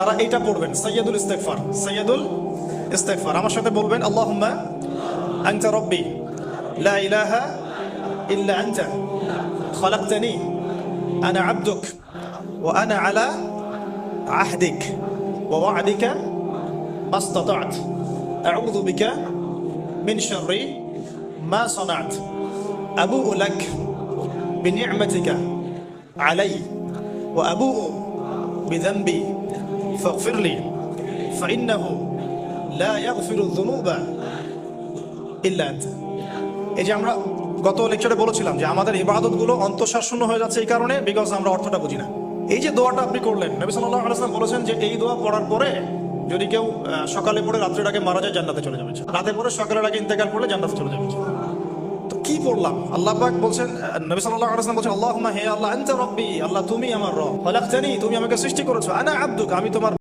তারা এইটা পড়বেন, সাইয়্যিদুল ইস্তিগফার। সাইয়্যিদুল ইস্তিগফার আমার সাথে বলবেন, আল্লাহুম্মা আনতা রাব্বি লা ইলাহা ইল্লা আনতা খালাকতানি আনা আবদুক ওয়া আনা আলা আহদিক ওয়া ওয়া'দিকা মাস্তাতা'ত আউযু বিকা মিন শাররি মা সানা'ত আবু'ু লাক বিনি'মাতিকা আলাই ওয়া আবু'ু বিযানবি ফাগফির লি ফাইন্নাহু লা ইয়াগফিরু যুনুবা ইল্লা আনতা। এই যে আমরা গত লেকচারে বলেছিলাম যে আমাদের ইবাদতগুলো অন্তঃসার শূন্য হয়ে যাচ্ছে এই কারণে, বিকজ আমরা অর্থটা বুঝি না। এই যে দোয়াটা আপনি করলেন, নবী সাল্লাল্লাহু আলাইহি ওয়াসাল্লাম বলেছেন যে এই দোয়া পড়ার পরে যদি কেউ সকালে পড়ে রাত্রের আগে মারা যায় জান্নাতে চলে যাবে, রাতে পড়ে সকালের আগে ইন্তেকাল করলে জান্নাতে চলে যাবে। তো কি পড়লাম? আল্লাহ পাক বলছেন, নবী সাল্লাল্লাহু আলাইহি ওয়াসাল্লাম বলছেন, আল্লাহুম্মা হে আল্লাহ, আনতা রাব্বি, আল্লাহ তুমি আমার রব, খালাকতানি তুমি আমাকে সৃষ্টি করেছো, আনা আবদুক আমি তোমার